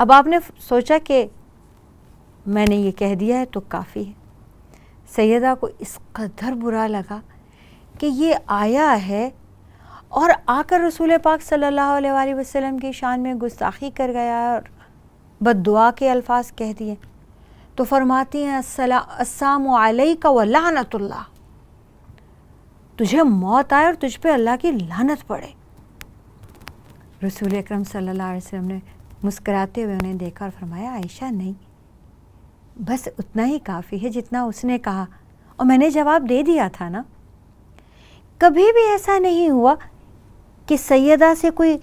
اب آپ نے سوچا کہ میں نے یہ کہہ دیا ہے تو کافی ہے. سیدہ کو اس قدر برا لگا کہ یہ آیا ہے اور آ کر رسول پاک صلی اللہ علیہ وآلہ وسلم کی شان میں گستاخی کر گیا اور بد دعا کے الفاظ کہہ دیے. تو فرماتی ہیں السلام علیک ولعنت اللہ، تجھے موت آئے اور تجھ پہ اللہ کی لعنت پڑے. رسول اکرم صلی اللہ علیہ وسلم نے مسکراتے ہوئے انہیں دیکھا اور فرمایا عائشہ نہیں، بس اتنا ہی کافی ہے جتنا اس نے کہا، اور میں نے جواب دے دیا تھا نا. کبھی بھی ایسا نہیں ہوا کہ سیدہ سے کوئی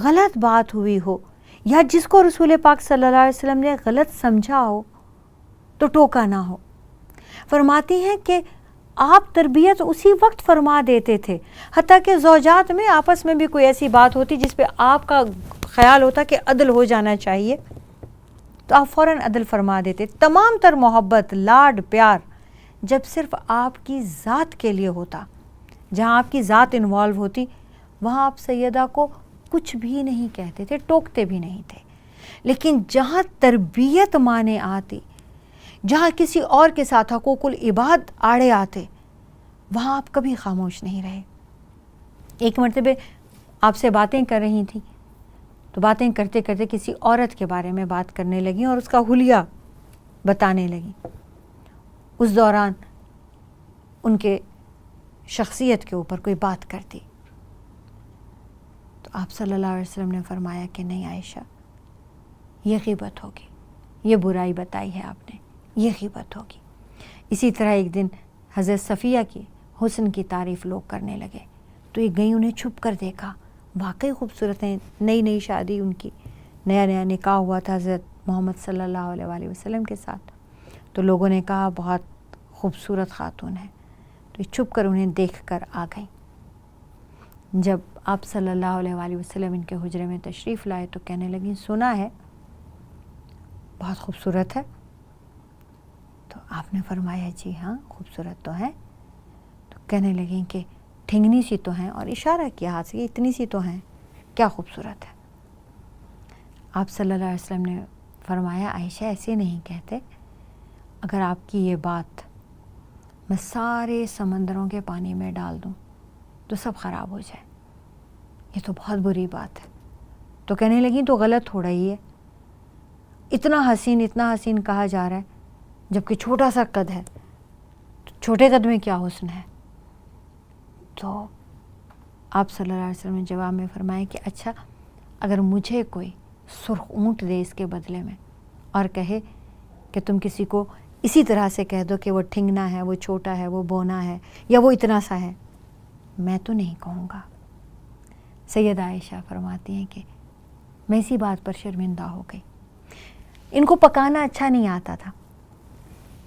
غلط بات ہوئی ہو یا جس کو رسول پاک صلی اللہ علیہ وسلم نے غلط سمجھا ہو تو ٹوکا نہ ہو. فرماتی ہیں کہ آپ تربیت اسی وقت فرما دیتے تھے، حتیٰ کہ زوجات میں آپس میں بھی کوئی ایسی بات ہوتی جس پہ آپ کا خیال ہوتا کہ عدل ہو جانا چاہیے تو آپ فوراً عدل فرما دیتے. تمام تر محبت، لاڈ، پیار جب صرف آپ کی ذات کے لیے ہوتا، جہاں آپ کی ذات انوالو ہوتی، وہاں آپ سیدہ کو کچھ بھی نہیں کہتے تھے، ٹوکتے بھی نہیں تھے. لیکن جہاں تربیت مانے آتی، جہاں کسی اور کے ساتھ حقوق العباد آڑے آتے، وہاں آپ کبھی خاموش نہیں رہے. ایک مرتبہ آپ سے باتیں کر رہی تھیں تو باتیں کرتے کرتے کسی عورت کے بارے میں بات کرنے لگیں اور اس کا حلیہ بتانے لگیں. اس دوران ان کے شخصیت کے اوپر کوئی بات کرتی تو آپ صلی اللہ علیہ وسلم نے فرمایا کہ نہیں عائشہ، یہ غیبت ہوگی، یہ برائی بتائی ہے آپ نے، یہ غیبت ہوگی. اسی طرح ایک دن حضرت صفیہ کی حسن کی تعریف لوگ کرنے لگے تو یہ گئی، انہیں چھپ کر دیکھا، واقعی خوبصورت ہیں. نئی نئی شادی ان کی، نیا نیا نکاح ہوا تھا حضرت محمد صلی اللہ علیہ وآلہ وسلم کے ساتھ. تو لوگوں نے کہا بہت خوبصورت خاتون ہے. تو یہ چھپ کر انہیں دیکھ کر آ گئیں. جب آپ صلی اللہ علیہ وآلہ وسلم ان کے حجرے میں تشریف لائے تو کہنے لگیں سنا ہے بہت خوبصورت ہے. تو آپ نے فرمایا جی ہاں خوبصورت تو ہے. تو کہنے لگیں کہ ٹھنگنی سی تو ہیں، اور اشارہ کیا ہاتھ سے اتنی سی تو ہیں، کیا خوبصورت ہے. آپ صلی اللہ علیہ وسلم نے فرمایا عائشہ ایسے نہیں کہتے، اگر آپ کی یہ بات میں سارے سمندروں کے پانی میں ڈال دوں تو سب خراب ہو جائے، یہ تو بہت بری بات ہے. تو کہنے لگیں تو غلط ہو رہی ہے، اتنا حسین کہا جا رہا ہے جبکہ چھوٹا سا قد ہے، چھوٹے قد میں کیا حسن ہے. تو آپ صلی اللہ علیہ وسلم نے جواب میں فرمایا کہ اچھا اگر مجھے کوئی سرخ اونٹ دے اس کے بدلے میں اور کہے کہ تم کسی کو اسی طرح سے کہہ دو کہ وہ ٹھنگنا ہے، وہ چھوٹا ہے، وہ بونا ہے، یا وہ اتنا سا ہے، میں تو نہیں کہوں گا. سیدہ عائشہ فرماتی ہیں کہ میں اسی بات پر شرمندہ ہو گئی. ان کو پکانا اچھا نہیں آتا تھا،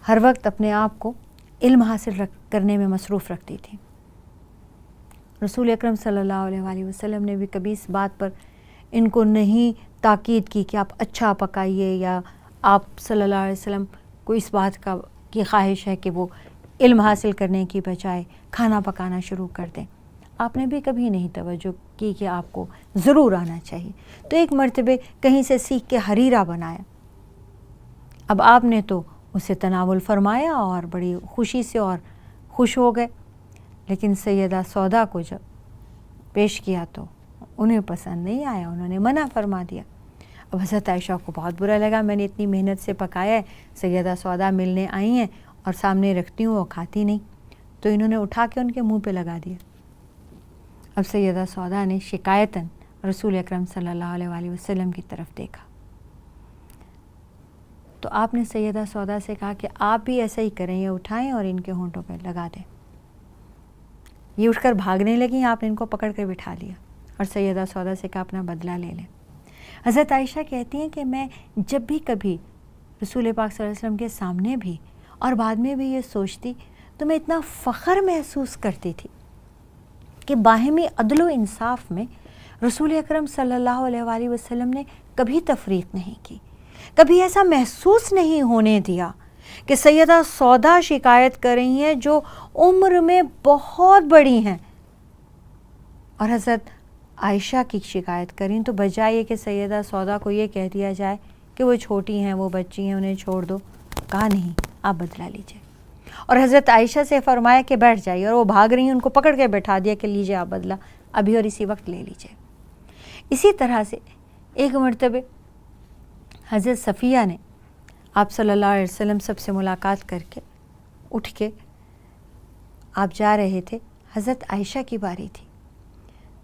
ہر وقت اپنے آپ کو علم حاصل کرنے میں مصروف رکھتی تھی. رسول اکرم صلی اللہ علیہ وآلہ وسلم نے بھی کبھی اس بات پر ان کو نہیں تاکید کی کہ آپ اچھا پکائیے، یا آپ صلی اللہ علیہ وسلم کو اس بات کی خواہش ہے کہ وہ علم حاصل کرنے کی بجائے کھانا پکانا شروع کر دیں. آپ نے بھی کبھی نہیں توجہ کی کہ آپ کو ضرور آنا چاہیے. تو ایک مرتبہ کہیں سے سیکھ کے حریرہ بنایا. اب آپ نے تو اسے تناول فرمایا اور بڑی خوشی سے اور خوش ہو گئے، لیکن سیدہ سودا کو جب پیش کیا تو انہیں پسند نہیں آیا، انہوں نے منع فرما دیا. اب حضرت عائشہ کو بہت برا لگا، میں نے اتنی محنت سے پکایا ہے، سیدہ سودا ملنے آئی ہیں اور سامنے رکھتی ہوں وہ کھاتی نہیں. تو انہوں نے اٹھا کے ان کے منہ پہ لگا دیا. اب سیدہ سودا نے شکایتاً رسول اکرم صلی اللہ علیہ وآلہ وسلم کی طرف دیکھا تو آپ نے سیدہ سودا سے کہا کہ آپ بھی ایسا ہی کریں، یہ اٹھائیں اور ان کے ہونٹوں پہ لگا دیں. یہ اٹھ کر بھاگنے لگیں، آپ نے ان کو پکڑ کر بٹھا لیا اور سیدہ سودا سے کہا اپنا بدلہ لے لیں. حضرت عائشہ کہتی ہیں کہ میں جب بھی کبھی رسول پاک صلی اللہ علیہ وسلم کے سامنے بھی اور بعد میں بھی یہ سوچتی تو میں اتنا فخر محسوس کرتی تھی کہ باہمی عدل و انصاف میں رسول اکرم صلی اللہ علیہ وآلہ وسلم نے کبھی تفریق نہیں کی، کبھی ایسا محسوس نہیں ہونے دیا کہ سیدہ سودا شکایت کر رہی ہیں جو عمر میں بہت بڑی ہیں اور حضرت عائشہ کی شکایت کریں، تو بجائے کہ سیدہ سودا کو یہ کہہ دیا جائے کہ وہ چھوٹی ہیں، وہ بچی ہیں، انہیں چھوڑ دو. کہا نہیں، آپ بدلہ لیجئے. اور حضرت عائشہ سے فرمایا کہ بیٹھ جائیے، اور وہ بھاگ رہی ہیں، ان کو پکڑ کے بیٹھا دیا کہ لیجئے آپ بدلہ ابھی اور اسی وقت لے لیجئے. اسی طرح سے ایک مرتبہ حضرت صفیہ نے آپ صلی اللہ علیہ وسلم سب سے ملاقات کر کے اٹھ کے آپ جا رہے تھے، حضرت عائشہ کی باری تھی،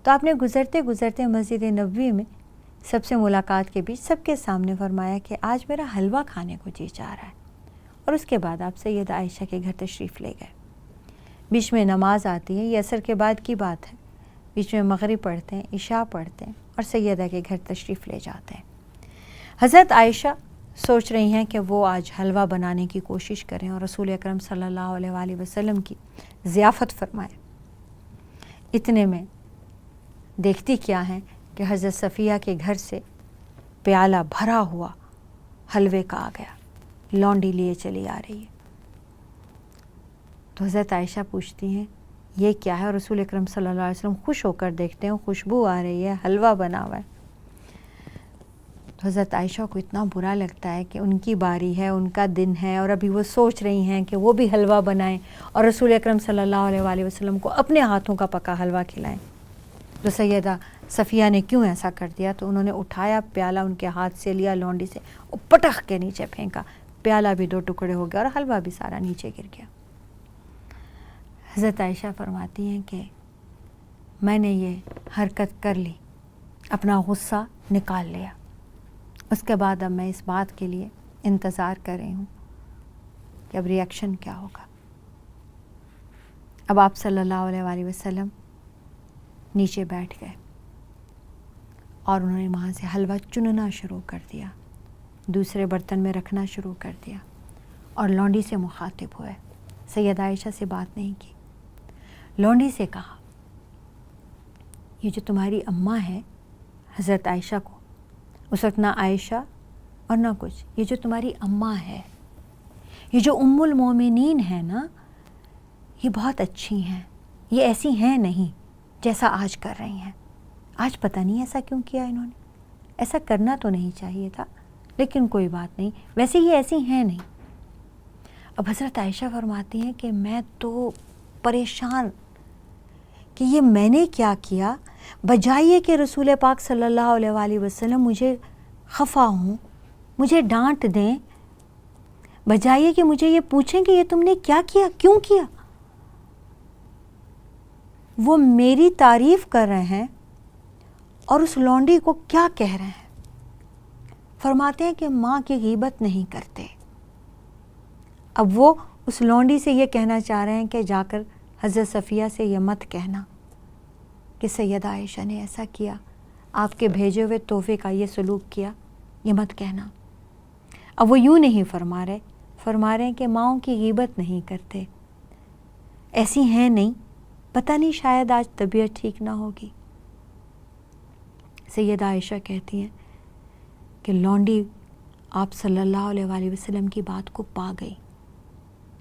تو آپ نے گزرتے گزرتے مسجد نبوی میں سب سے ملاقات کے بیچ سب کے سامنے فرمایا کہ آج میرا حلوہ کھانے کو جی چاہ رہا ہے. اور اس کے بعد آپ سیدہ عائشہ کے گھر تشریف لے گئے. بیچ میں نماز آتی ہے، یہ عصر کے بعد کی بات ہے، بیچ میں مغرب پڑھتے ہیں، عشاء پڑھتے ہیں اور سیدہ کے گھر تشریف لے جاتے ہیں. حضرت عائشہ سوچ رہی ہیں کہ وہ آج حلوہ بنانے کی کوشش کریں اور رسول اکرم صلی اللہ علیہ وآلہ وسلم کی ضیافت فرمائیں. اتنے میں دیکھتی کیا ہیں کہ حضرت صفیہ کے گھر سے پیالہ بھرا ہوا حلوے کا آ گیا، لونڈی لیے چلی آ رہی ہے. تو حضرت عائشہ پوچھتی ہیں یہ کیا ہے، اور رسول اکرم صلی اللہ علیہ وسلم خوش ہو کر دیکھتے ہیں، خوشبو آ رہی ہے، حلوہ بنا ہوا ہے. تو حضرت عائشہ کو اتنا برا لگتا ہے کہ ان کی باری ہے، ان کا دن ہے، اور ابھی وہ سوچ رہی ہیں کہ وہ بھی حلوہ بنائیں اور رسول اکرم صلی اللہ علیہ وآلہ وسلم کو اپنے ہاتھوں کا پکا حلوہ کھلائیں. تو سیدہ صفیہ نے کیوں ایسا کر دیا، تو انہوں نے اٹھایا پیالہ، ان کے ہاتھ سے لیا لونڈی سے اور پٹخ کے نیچے پھینکا. پیالہ بھی 2 ٹکڑے ہو گیا اور حلوہ بھی سارا نیچے گر گیا. حضرت عائشہ فرماتی ہیں کہ میں نے یہ حرکت کر لی، اپنا غصہ نکال لیا. اس کے بعد اب میں اس بات کے لیے انتظار کر رہی ہوں کہ اب ری ایکشن کیا ہوگا. اب آپ صلی اللہ علیہ وآلہ وسلم نیچے بیٹھ گئے اور انہوں نے وہاں سے حلوہ چننا شروع کر دیا، دوسرے برتن میں رکھنا شروع کر دیا اور لونڈی سے مخاطب ہوئے. سیدہ عائشہ سے بات نہیں کی، لونڈی سے کہا یہ جو تمہاری اماں ہے، حضرت عائشہ کو اس وقت نہ عائشہ اور نہ کچھ، یہ جو تمہاری اماں ہے، یہ جو ام المومنین ہے نا، یہ بہت اچھی ہیں، یہ ایسی ہیں نہیں جیسا آج کر رہی ہیں. آج پتہ نہیں ایسا کیوں کیا انہوں نے، ایسا کرنا تو نہیں چاہیے تھا، لیکن کوئی بات نہیں، ویسے یہ ایسی ہیں نہیں. اب حضرت عائشہ فرماتی ہیں کہ میں تو پریشان کہ یہ میں نے کیا کیا، بجائے کہ رسول پاک صلی اللہ علیہ وآلہ وسلم مجھے خفا ہوں، مجھے ڈانٹ دیں، بجائے کہ مجھے یہ پوچھیں کہ یہ تم نے کیا کیا، کیوں کیا، وہ میری تعریف کر رہے ہیں اور اس لونڈی کو کیا کہہ رہے ہیں. فرماتے ہیں کہ ماں کی غیبت نہیں کرتے. اب وہ اس لونڈی سے یہ کہنا چاہ رہے ہیں کہ جا کر حضرت صفیہ سے یہ مت کہنا کہ سیدہ عائشہ نے ایسا کیا، آپ کے بھیجے ہوئے تحفے کا یہ سلوک کیا، یہ مت کہنا. اب وہ یوں نہیں فرما رہے ہیں کہ ماؤں کی غیبت نہیں کرتے، ایسی ہیں نہیں، پتہ نہیں شاید آج طبیعت ٹھیک نہ ہوگی. سیدہ عائشہ کہتی ہیں کہ لونڈی آپ صلی اللہ علیہ وآلہ وسلم کی بات کو پا گئی،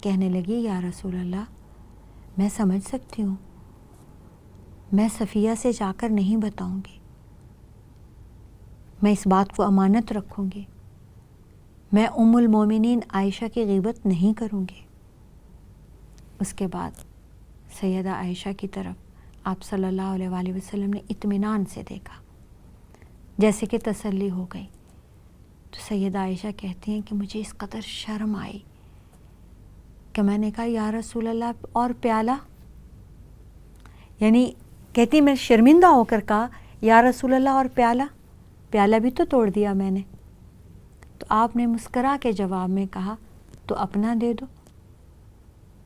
کہنے لگی یا رسول اللہ میں سمجھ سکتی ہوں، میں صفیہ سے جا کر نہیں بتاؤں گی، میں اس بات کو امانت رکھوں گی، میں ام المومنین عائشہ کی غیبت نہیں کروں گی. اس کے بعد سیدہ عائشہ کی طرف آپ صلی اللہ علیہ وآلہ وسلم نے اطمینان سے دیکھا، جیسے کہ تسلی ہو گئی. تو سیدہ عائشہ کہتی ہیں کہ مجھے اس قدر شرم آئی کہ میں نے کہا یا رسول اللہ اور پیالہ، یعنی کہتی میں شرمندہ ہو کر کہا یا رسول اللہ اور پیالہ بھی تو توڑ دیا میں نے. تو آپ نے مسکرا کے جواب میں کہا تو اپنا دے دو.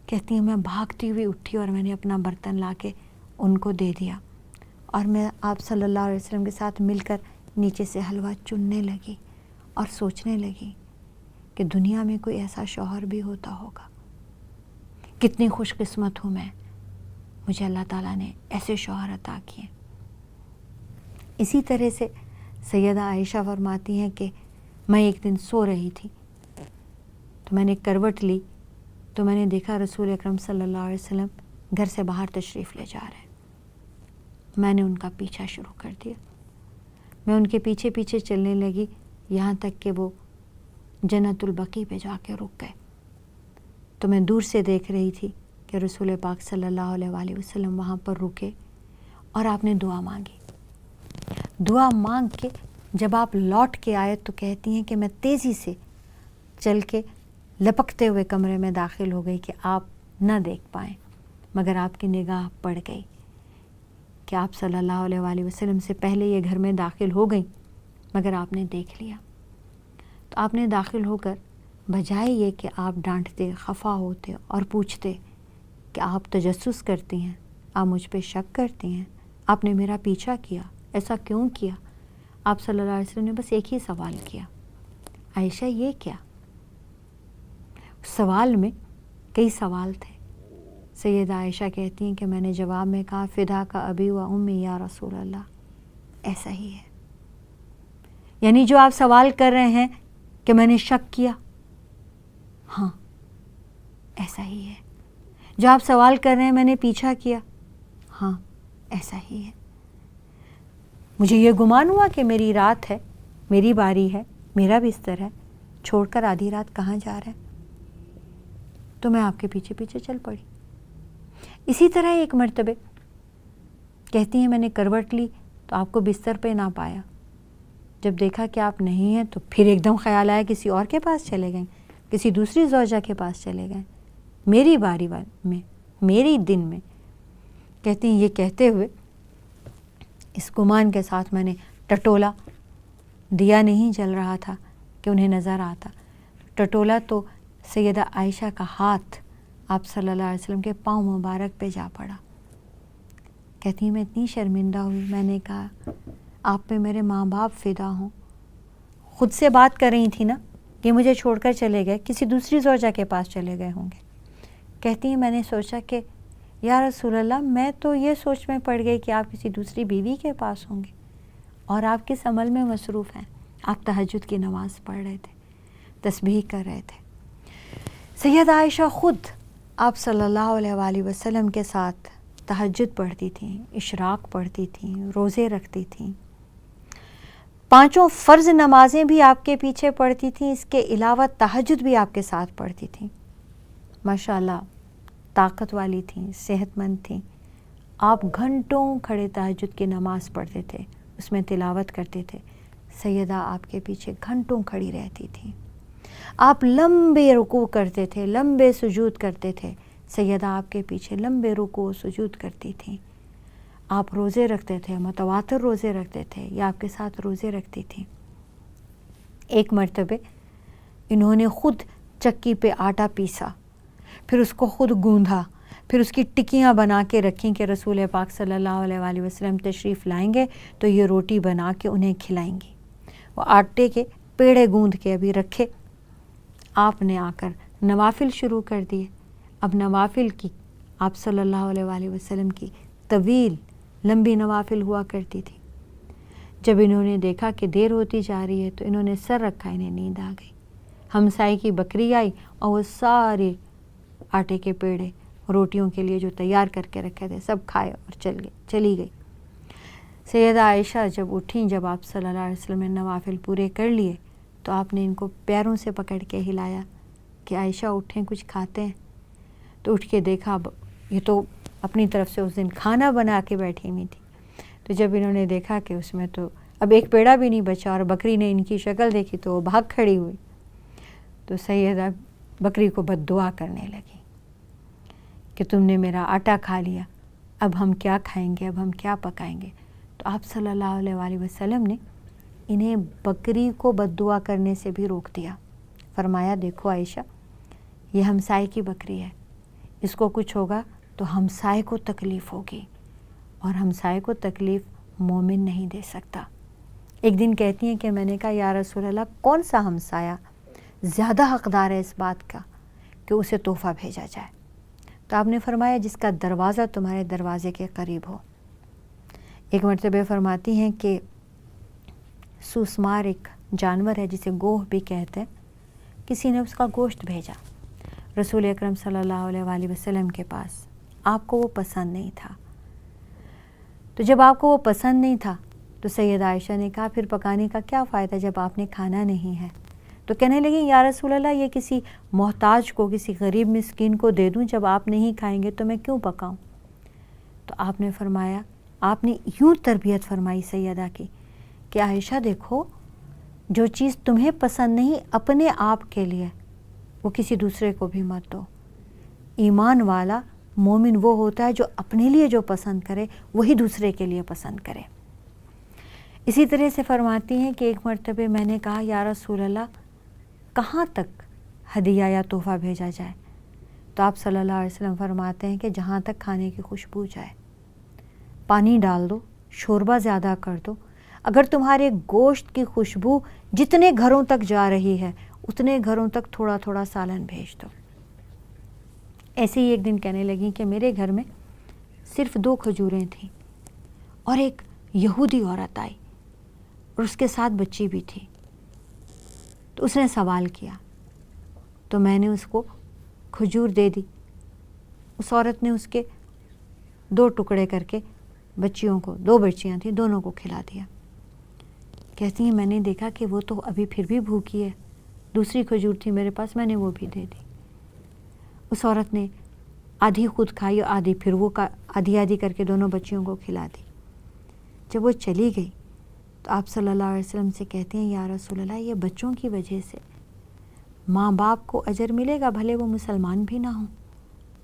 کہتی ہیں میں بھاگتی ہوئی اٹھی اور میں نے اپنا برتن لا کے ان کو دے دیا اور میں آپ صلی اللہ علیہ وسلم کے ساتھ مل کر نیچے سے حلوہ چننے لگی اور سوچنے لگی کہ دنیا میں کوئی ایسا شوہر بھی ہوتا ہوگا، کتنی خوش قسمت ہوں میں، مجھے اللہ تعالیٰ نے ایسے شوہر عطا کیے. اسی طرح سے سیدہ عائشہ فرماتی ہیں کہ میں ایک دن سو رہی تھی تو میں نے کروٹ لی تو میں نے دیکھا رسول اکرم صلی اللہ علیہ وسلم گھر سے باہر تشریف لے جا رہے ہیں. میں نے ان کا پیچھا شروع کر دیا، میں ان کے پیچھے پیچھے چلنے لگی یہاں تک کہ وہ جنت البقیع پہ جا کے رک گئے. تو میں دور سے دیکھ رہی تھی کہ رسول پاک صلی اللہ علیہ وآلہ وسلم وہاں پر رکے اور آپ نے دعا مانگی. دعا مانگ کے جب آپ لوٹ کے آئے تو کہتی ہیں کہ میں تیزی سے چل کے لپکتے ہوئے کمرے میں داخل ہو گئی کہ آپ نہ دیکھ پائیں، مگر آپ کی نگاہ پڑ گئی کہ آپ صلی اللہ علیہ وآلہ وسلم سے پہلے یہ گھر میں داخل ہو گئیں، مگر آپ نے دیکھ لیا. تو آپ نے داخل ہو کر بجائے یہ کہ آپ ڈانٹتے، خفا ہوتے اور پوچھتے کہ آپ تجسس کرتی ہیں، آپ مجھ پہ شک کرتی ہیں، آپ نے میرا پیچھا کیا، ایسا کیوں کیا، آپ صلی اللہ علیہ وسلم نے بس ایک ہی سوال کیا، عائشہ یہ کیا؟ سوال میں کئی سوال تھے. سیدہ عائشہ کہتی ہیں کہ میں نے جواب میں کہا فدا کا ابی و امی یا رسول اللہ. ایسا ہی ہے، یعنی جو آپ سوال کر رہے ہیں کہ میں نے شک کیا، ہاں ایسا ہی ہے. جو آپ سوال کر رہے ہیں میں نے پیچھا کیا، ہاں ایسا ہی ہے. مجھے یہ گمان ہوا کہ میری رات ہے، میری باری ہے، میرا بستر ہے، چھوڑ کر آدھی رات کہاں جا رہے ہیں؟ تو میں آپ کے پیچھے پیچھے چل پڑی. اسی طرح ایک مرتبہ کہتی ہیں میں نے کروٹ لی تو آپ کو بستر پہ نہ پایا. جب دیکھا کہ آپ نہیں ہیں تو پھر ایک دم خیال آیا کسی اور کے پاس چلے گئے، کسی دوسری زوجہ کے پاس چلے گئے، میری باری میں، میری دن میں. کہتی ہیں یہ کہتے ہوئے اس گمان کے ساتھ میں نے ٹٹولا، دیا نہیں جل رہا تھا کہ انہیں نظر آتا، ٹٹولا تو سیدہ عائشہ کا ہاتھ آپ صلی اللہ علیہ وسلم کے پاؤں مبارک پہ جا پڑا. کہتی ہیں میں اتنی شرمندہ ہوئی، میں نے کہا آپ پہ میرے ماں باپ فدا ہوں. خود سے بات کر رہی تھی نا کہ مجھے چھوڑ کر چلے گئے، کسی دوسری زوجہ کے پاس چلے گئے ہوں گے. کہتی ہیں میں نے سوچا کہ یا رسول اللہ میں تو یہ سوچ میں پڑ گئی کہ آپ کسی دوسری بیوی کے پاس ہوں گے، اور آپ کس عمل میں مصروف ہیں؟ آپ تہجد کی نماز پڑھ رہے تھے، تسبیح کر رہے تھے. سیدہ عائشہ خود آپ صلی اللہ علیہ وآلہ وسلم کے ساتھ تہجد پڑھتی تھیں، اشراق پڑھتی تھیں، روزے رکھتی تھیں، 5 فرض نمازیں بھی آپ کے پیچھے پڑھتی تھیں، اس کے علاوہ تہجد بھی آپ کے ساتھ پڑھتی تھیں. ماشاءاللہ طاقت والی تھیں، صحت مند تھیں. آپ گھنٹوں کھڑے تہجد کی نماز پڑھتے تھے، اس میں تلاوت کرتے تھے. سیدہ آپ کے پیچھے گھنٹوں کھڑی رہتی تھیں. آپ لمبے رکوع کرتے تھے، لمبے سجود کرتے تھے، سیدہ آپ کے پیچھے لمبے رکوع و سجود کرتی تھیں. آپ روزے رکھتے تھے، متواتر روزے رکھتے تھے یا آپ کے ساتھ روزے رکھتی تھیں. ایک مرتبہ انہوں نے خود چکی پہ آٹا پیسا، پھر اس کو خود گوندھا، پھر اس کی ٹکیاں بنا کے رکھیں کہ رسول پاک صلی اللہ علیہ وآلہ وسلم تشریف لائیں گے تو یہ روٹی بنا کے انہیں کھلائیں گی. وہ آٹے کے پیڑے گوندھ کے ابھی رکھے. آپ نے آ کر نوافل شروع کر دیے. اب نوافل کی آپ صلی اللہ علیہ وآلہ وسلم کی طویل لمبی نوافل ہوا کرتی تھی. جب انہوں نے دیکھا کہ دیر ہوتی جا رہی ہے تو انہوں نے سر رکھا، انہیں نیند آ گئی. ہمسائے کی بکری آئی اور وہ سارے آٹے کے پیڑے روٹیوں کے لیے جو تیار کر کے رکھے تھے سب کھائے اور چلی گئی. سیدہ عائشہ جب اٹھیں، جب آپ صلی اللہ علیہ وسلم نے نوافل پورے کر لیے تو آپ نے ان کو پیروں سے پکڑ کے ہلایا کہ عائشہ اٹھیں، کچھ کھاتے ہیں. تو اٹھ کے دیکھا یہ تو اپنی طرف سے اس دن کھانا بنا کے بیٹھی ہوئی تھی. تو جب انہوں نے دیکھا کہ اس میں تو اب ایک پیڑا بھی نہیں بچا اور بکری نے ان کی شکل دیکھی تو وہ بھاگ کھڑی ہوئی. تو سیدہ بکری کو بد دعا کرنے لگی کہ تم نے میرا آٹا کھا لیا، اب ہم کیا کھائیں گے، اب ہم کیا پکائیں گے. تو آپ صلی اللہ علیہ وآلہ وسلم نے انہیں بکری کو بد دعا کرنے سے بھی روک دیا. فرمایا دیکھو عائشہ، یہ ہمسائے کی بکری ہے، اس کو کچھ ہوگا تو ہمسائے کو تکلیف ہوگی، اور ہمسائے کو تکلیف مومن نہیں دے سکتا. ایک دن کہتی ہیں کہ میں نے کہا یا رسول اللہ کون سا ہمسایہ زیادہ حقدار ہے اس بات کا کہ اسے تحفہ بھیجا جائے؟ تو آپ نے فرمایا جس کا دروازہ تمہارے دروازے کے قریب ہو. ایک مرتبہ فرماتی ہیں کہ سوسمار ایک جانور ہے جسے گوہ بھی کہتے ہیں، کسی نے اس کا گوشت بھیجا رسول اکرم صلی اللہ علیہ وآلہ وسلم کے پاس. آپ کو وہ پسند نہیں تھا. تو جب آپ کو وہ پسند نہیں تھا تو سیدہ عائشہ نے کہا پھر پکانے کا کیا فائدہ جب آپ نے کھانا نہیں ہے؟ تو کہنے لگی یا رسول اللہ یہ کسی محتاج کو، کسی غریب مسکین کو دے دوں، جب آپ نہیں کھائیں گے تو میں کیوں پکاؤں؟ تو آپ نے فرمایا، آپ نے یوں تربیت فرمائی سیدہ کی کہ عائشہ دیکھو، جو چیز تمہیں پسند نہیں اپنے آپ کے لیے، وہ کسی دوسرے کو بھی مت دو۔ ایمان والا مومن وہ ہوتا ہے جو اپنے لیے جو پسند کرے وہی دوسرے کے لیے پسند کرے۔ اسی طرح سے فرماتی ہیں کہ ایک مرتبہ میں نے کہا یا رسول اللہ کہاں تک ہدیہ یا تحفہ بھیجا جائے؟ تو آپ صلی اللہ علیہ وسلم فرماتے ہیں کہ جہاں تک کھانے کی خوشبو جائے، پانی ڈال دو، شوربہ زیادہ کر دو، اگر تمہارے گوشت کی خوشبو جتنے گھروں تک جا رہی ہے اتنے گھروں تک تھوڑا تھوڑا سالن بھیج دو۔ ایسے ہی ایک دن کہنے لگیں کہ میرے گھر میں صرف 2 کھجوریں تھیں اور ایک یہودی عورت آئی اور اس کے ساتھ بچی بھی تھی، تو اس نے سوال کیا تو میں نے اس کو کھجور دے دی۔ اس عورت نے اس کے 2 ٹکڑے کر کے بچیوں کو، 2 بچیاں تھیں، دونوں کو کھلا دیا۔ کہتی ہیں میں نے دیکھا کہ وہ تو ابھی پھر بھی بھوکی ہے، دوسری کھجور تھی میرے پاس، میں نے وہ بھی دے دی۔ اس عورت نے آدھی خود کھائی اور آدھی پھر وہ آدھی آدھی کر کے دونوں بچیوں کو کھلا دی۔ جب وہ چلی گئی تو آپ صلی اللہ علیہ وسلم سے کہتے ہیں یا رسول اللہ یہ بچوں کی وجہ سے ماں باپ کو اجر ملے گا بھلے وہ مسلمان بھی نہ ہوں؟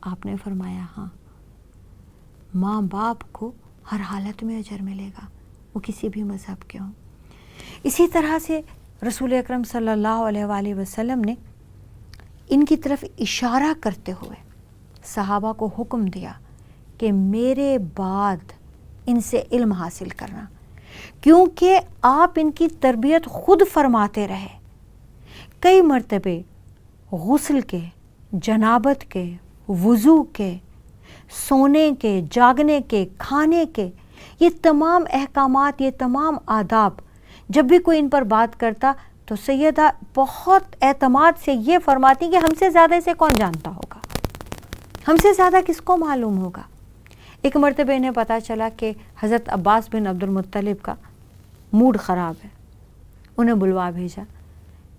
آپ نے فرمایا ہاں، ماں باپ کو ہر حالت میں اجر ملے گا، وہ کسی بھی مذہب کے ہوں۔ اسی طرح سے رسول اکرم صلی اللہ علیہ وآلہ وسلم نے ان کی طرف اشارہ کرتے ہوئے صحابہ کو حکم دیا کہ میرے بعد ان سے علم حاصل کرنا، کیونکہ آپ ان کی تربیت خود فرماتے رہے۔ کئی مرتبے غسل کے، جنابت کے، وضو کے، سونے کے، جاگنے کے، کھانے کے، یہ تمام احکامات، یہ تمام آداب جب بھی کوئی ان پر بات کرتا تو سیدہ بہت اعتماد سے یہ فرماتی کہ ہم سے زیادہ اسے کون جانتا ہوگا، ہم سے زیادہ کس کو معلوم ہوگا۔ ایک مرتبہ انہیں پتہ چلا کہ حضرت عباس بن عبد المطلب کا موڈ خراب ہے، انہیں بلوا بھیجا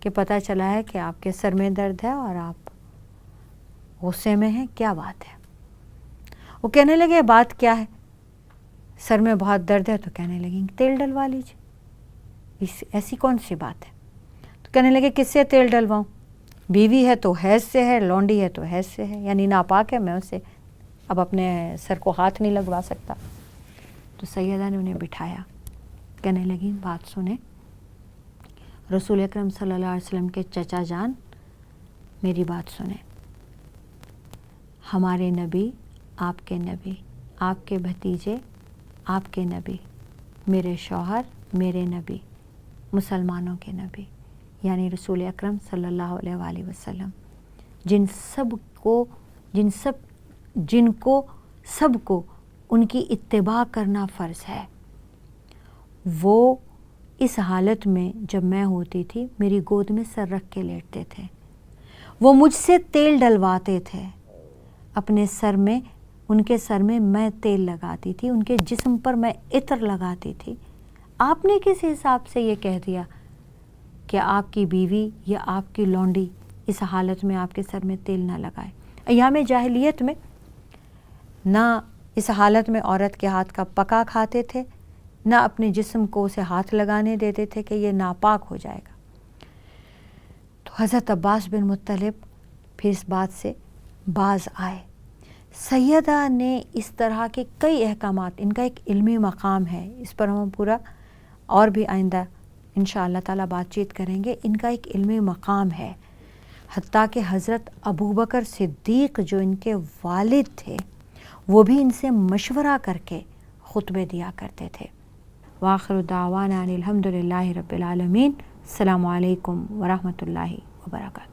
کہ پتہ چلا ہے کہ آپ کے سر میں درد ہے اور آپ غصے میں ہیں، کیا بات ہے؟ وہ کہنے لگے بات کیا ہے؟ سر میں بہت درد ہے۔ تو کہنے لگیں تیل ڈلوا لیجیے، ایسی کون سی بات ہے؟ تو کہنے لگے کس سے تیل ڈلواؤں؟ بیوی ہے تو حیض سے ہے، لونڈی ہے تو حیض سے ہے، یعنی ناپاک ہے، میں اسے اب اپنے سر کو ہاتھ نہیں لگوا سکتا۔ تو سیدہ نے انہیں بٹھایا، کہنے لگیں بات سنیں، رسول اکرم صلی اللہ علیہ وسلم کے چچا جان میری بات سنیں، ہمارے نبی، آپ کے نبی، آپ کے بھتیجے، آپ کے نبی، میرے شوہر، میرے نبی، مسلمانوں کے نبی، یعنی رسول اکرم صلی اللہ علیہ وآلہ وسلم، جن کو سب کو ان کی اتباع کرنا فرض ہے، وہ اس حالت میں جب میں ہوتی تھی میری گود میں سر رکھ کے لیٹتے تھے، وہ مجھ سے تیل ڈلواتے تھے اپنے سر میں، ان کے سر میں میں تیل لگاتی تھی، ان کے جسم پر میں عطر لگاتی تھی۔ آپ نے کس حساب سے یہ کہہ دیا کہ آپ کی بیوی یا آپ کی لونڈی اس حالت میں آپ کے سر میں تیل نہ لگائے؟ ایام جاہلیت میں نہ اس حالت میں عورت کے ہاتھ کا پکا کھاتے تھے، نہ اپنے جسم کو اسے ہاتھ لگانے دیتے تھے کہ یہ ناپاک ہو جائے گا۔ تو حضرت عباس بن مطلب پھر اس بات سے باز آئے۔ سیدہ نے اس طرح کے کئی احکامات، ان کا ایک علمی مقام ہے، اس پر ہم پورا اور بھی آئندہ انشاءاللہ تعالیٰ بات چیت کریں گے، ان کا ایک علمی مقام ہے، حتیٰ کہ حضرت ابوبکر صدیق جو ان کے والد تھے وہ بھی ان سے مشورہ کر کے خطبے دیا کرتے تھے۔ وآخر دعوانا ان الحمد للہ رب العالمین۔ السلام علیکم ورحمۃ اللہ وبرکاتہ۔